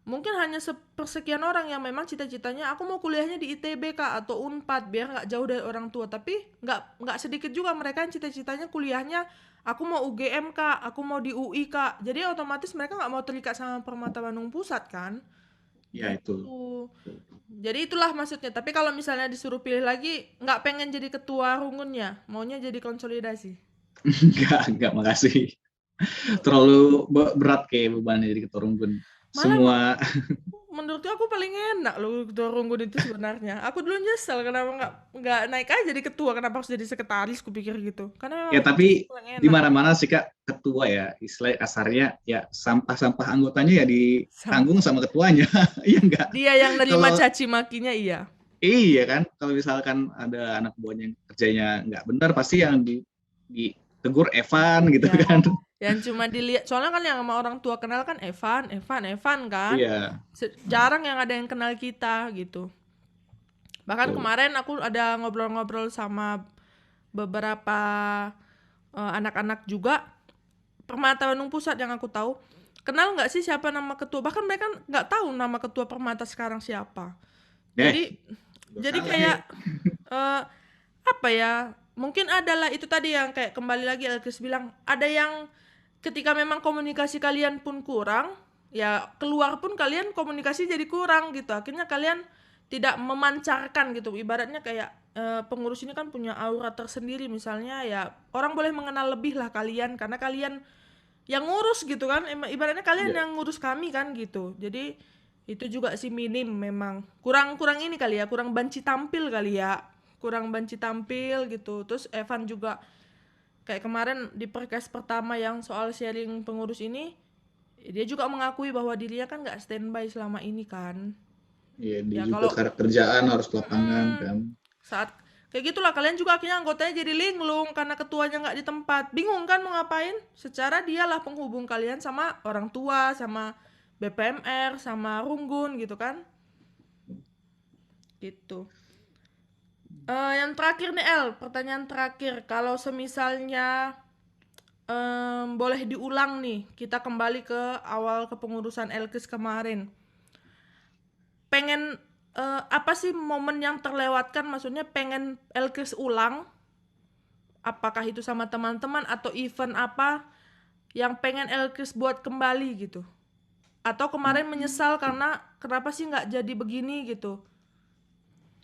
Mungkin hanya sepersekian orang yang memang cita-citanya aku mau kuliahnya di ITB Kak atau Unpad biar nggak jauh dari orang tua, tapi nggak sedikit juga mereka yang cita-citanya kuliahnya aku mau UGM Kak, aku mau di UI Kak. Jadi otomatis mereka nggak mau terikat sama Permata Bandung Pusat kan. Ya itu. Gitu. Jadi itulah maksudnya. Tapi kalau misalnya disuruh pilih lagi, nggak pengen jadi ketua rungunnya, maunya jadi konsolidasi. Enggak, makasih. Terlalu berat kayak bebannya jadi ketua runggun. Malah Semua menurutku aku paling enak loh ketua runggun itu sebenarnya. Aku dulu nyesel kenapa nggak naik aja jadi ketua, kenapa harus jadi sekretaris, kupikir gitu. Karena ya memang tapi paling di enak. mana-mana sih Kak ketua ya, istilah kasarnya ya sampah-sampah anggotanya ya Sam- ditanggung sama ketuanya. Iya enggak? Dia yang nerima Kalau caci makinya iya. iya kan, kalau misalkan ada anak buahnya yang kerjanya nggak benar pasti yang ditegur Evan gitu Iya. kan. Yang cuma dilihat, soalnya kan yang sama orang tua kenal kan Evan, Evan, Evan kan. Iya, Jarang yang ada yang kenal kita gitu. Bahkan betul. kemarin aku ada ngobrol-ngobrol sama beberapa anak-anak juga Permata Bandung Pusat yang aku tahu. Kenal nggak sih siapa nama ketua? Bahkan mereka nggak tahu nama ketua Permata sekarang siapa. Eh, Jadi jadi salah kayak nih. eh, apa ya? Mungkin adalah itu tadi yang kayak kembali lagi Alkis bilang, ada yang ketika memang komunikasi kalian pun kurang, ya keluar pun kalian komunikasi jadi kurang gitu. Akhirnya kalian tidak memancarkan gitu. Ibaratnya kayak pengurus ini kan punya aura tersendiri misalnya, ya orang boleh mengenal lebih lah kalian karena kalian yang ngurus gitu kan. Ibaratnya kalian Iya. yang ngurus kami kan gitu. Jadi itu juga sih minim memang. Kurang ini kali ya, kurang banci tampil kali ya. Kurang banci tampil gitu. Terus Evan juga kayak kemarin di podcast pertama yang soal sharing pengurus ini, dia juga mengakui bahwa dirinya kan nggak standby selama ini kan. Iya, dia Ya juga kalau kerjaan harus ke lapangan mm, kan. saat kayak gitulah kalian juga akhirnya anggotanya jadi linglung karena ketuanya nggak di tempat. Bingung kan mau ngapain? Secara dialah penghubung kalian sama orang tua, sama BPMR, sama Runggun gitu kan. Gitu. Yang terakhir nih pertanyaan terakhir. Kalau semisalnya boleh diulang nih, kita kembali ke awal kepengurusan Elkis kemarin. pengen apa sih momen yang terlewatkan, maksudnya pengen Elkris ulang, apakah itu sama teman-teman atau event apa yang pengen Elkris buat kembali gitu, atau kemarin menyesal karena kenapa sih nggak jadi begini gitu.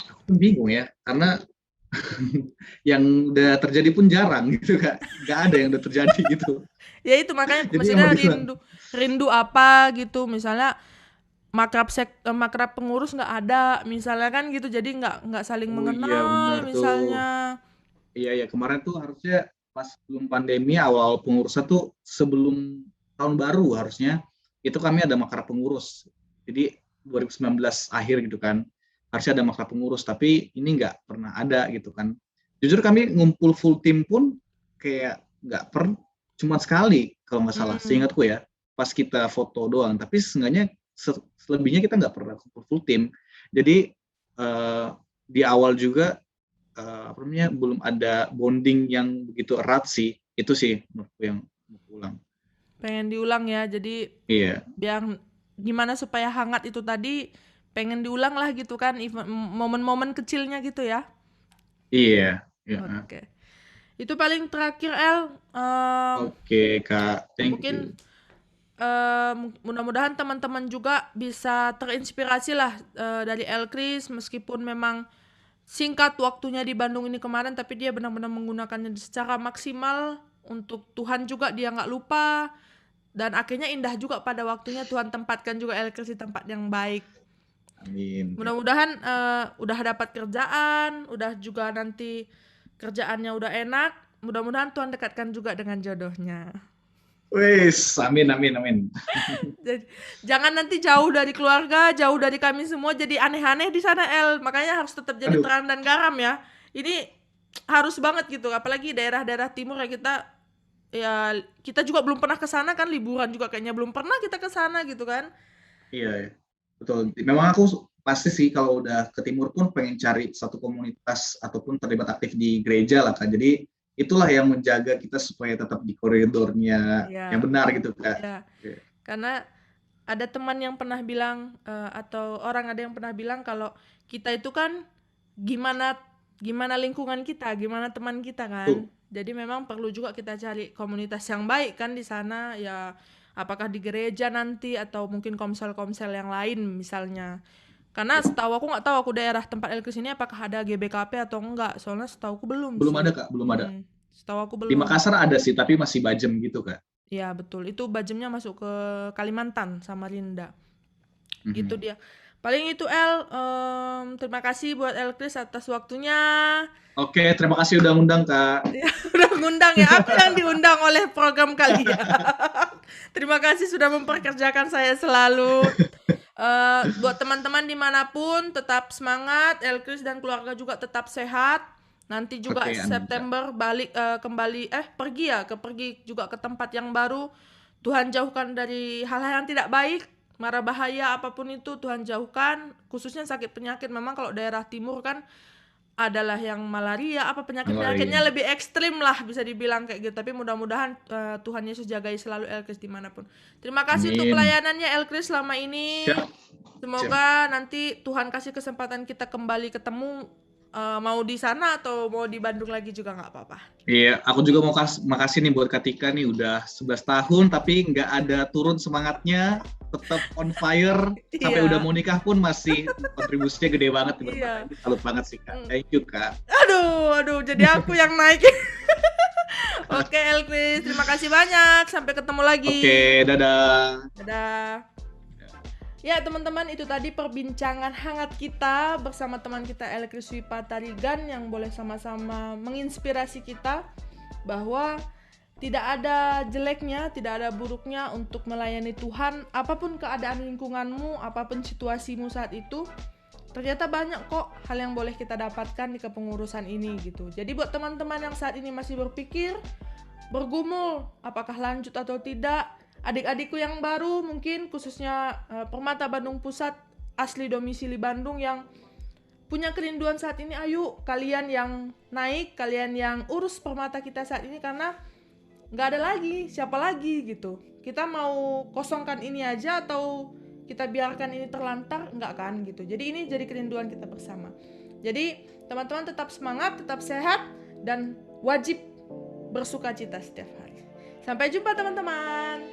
Aku bingung ya, karena yang udah terjadi pun jarang gitu, nggak ada yang udah terjadi gitu. Ya itu makanya Jadi yang mau maksudnya dibilang, rindu apa gitu, misalnya makrab pengurus nggak ada misalnya kan gitu, jadi nggak saling oh iya mengenal benar tuh. misalnya. Iya, kemarin tuh harusnya pas sebelum pandemi awal pengurusnya tuh sebelum tahun baru harusnya itu kami ada makrab pengurus. Jadi 2019 akhir gitu kan. Harusnya ada makrab pengurus, tapi ini nggak pernah ada gitu kan. Jujur kami ngumpul full tim pun kayak nggak cuma sekali kalau nggak salah. Seingatku ya, pas kita foto doang. Tapi seenggaknya selebihnya kita nggak pernah kumpul full tim. Jadi di awal juga apa namanya belum ada bonding yang begitu erat sih, itu sih menurutku yang mau pulang. Pengen diulang ya, jadi Iya, biar gimana supaya hangat itu tadi, pengen diulang lah gitu kan, momen-momen kecilnya gitu ya. iya, iya. Oke, itu paling terakhir El. Oke Kak, thank Mungkin you. mudah-mudahan teman-teman juga bisa terinspirasi lah dari Elkris, meskipun memang singkat waktunya di Bandung ini kemarin, tapi dia benar-benar menggunakannya secara maksimal untuk Tuhan juga, dia nggak lupa, dan akhirnya indah juga pada waktunya Tuhan tempatkan juga Elkris di tempat yang baik. Amin. Mudah-mudahan udah dapat kerjaan, udah juga nanti kerjaannya udah enak, mudah-mudahan Tuhan dekatkan juga dengan jodohnya. Wis, amin, amin, amin. Jadi, jangan nanti jauh dari keluarga, jauh dari kami semua, jadi aneh-aneh di sana El. Makanya harus tetap jadi Aduh, terang dan garam ya. Ini harus banget gitu, apalagi daerah-daerah timur ya, kita juga belum pernah ke sana kan, liburan juga kayaknya belum pernah kita ke sana gitu kan. iya, betul. Memang aku pasti sih kalau udah ke timur pun pengen cari satu komunitas ataupun terlibat aktif di gereja lah Kak. Jadi itulah yang menjaga kita supaya tetap di koridornya yang Ya, benar gitu Kak. ya. Iya. Karena ada teman yang pernah bilang atau orang ada yang pernah bilang kalau kita itu kan gimana gimana lingkungan kita, gimana teman kita Tuh, kan. Jadi memang perlu juga kita cari komunitas yang baik kan di sana ya, apakah di gereja nanti atau mungkin komsel-komsel yang lain misalnya. Karena setahu aku nggak tahu, aku daerah tempat Elkris ini apakah ada GBKP atau enggak. Soalnya setahu aku belum belum ada sih. Kak, belum ada. Setahu aku Di belum. Makassar ada sih, tapi masih Bajem gitu Kak. Ya betul, itu Bajemnya masuk ke Kalimantan, Samarinda. Gitu Mhm. dia. Paling itu El, terima kasih buat Elkris atas waktunya. Oke, terima kasih udah ngundang Kak. Ya, udah ngundang ya, aku yang diundang oleh program kalian. Terima kasih sudah memperkerjakan saya selalu. Buat teman-teman dimanapun tetap semangat, Elkris dan keluarga juga tetap sehat. Nanti juga Oke, amin Kak. September balik kembali pergi juga ke tempat yang baru. Tuhan jauhkan dari hal-hal yang tidak baik, mara bahaya apapun itu Tuhan jauhkan, khususnya sakit penyakit. Memang kalau daerah timur kan adalah yang malaria, apa penyakit-penyakitnya Malaria. lebih ekstrim lah bisa dibilang kayak gitu. Tapi mudah-mudahan Tuhan Yesus jagai selalu Elkris dimanapun. Terima kasih untuk Amin. pelayanannya Elkris selama ini. Siap, siap. Semoga nanti Tuhan kasih kesempatan kita kembali ketemu, mau di sana atau mau di Bandung lagi juga nggak apa-apa. Iya, aku juga mau makasih nih buat Katika nih udah 11 tahun tapi nggak ada turun semangatnya, tetap on fire sampai udah Iya, mau nikah pun masih kontribusinya gede banget nih iya. Ini salut banget sih Kak. Thank you Kak. Aduh, jadi aku yang naik. Oke, Elkris, terima kasih banyak. Sampai ketemu lagi. Oke, dadah. Dadah. Ya teman-teman, itu tadi perbincangan hangat kita bersama teman kita Elkris Wipa Tarigan yang boleh sama-sama menginspirasi kita bahwa tidak ada jeleknya, tidak ada buruknya untuk melayani Tuhan. Apapun keadaan lingkunganmu, apapun situasimu saat itu, ternyata banyak kok hal yang boleh kita dapatkan di kepengurusan ini gitu. Jadi buat teman-teman yang saat ini masih berpikir, bergumul apakah lanjut atau tidak, adik-adikku yang baru mungkin khususnya Permata Bandung Pusat asli domisili Bandung yang punya kerinduan saat ini, ayo kalian yang naik, kalian yang urus Permata kita saat ini, karena nggak ada lagi, siapa lagi gitu. Kita mau kosongkan ini aja atau kita biarkan ini terlantar, enggak kan gitu. Jadi ini jadi kerinduan kita bersama. Jadi teman-teman tetap semangat, tetap sehat, dan wajib bersuka cita setiap hari. Sampai jumpa teman-teman.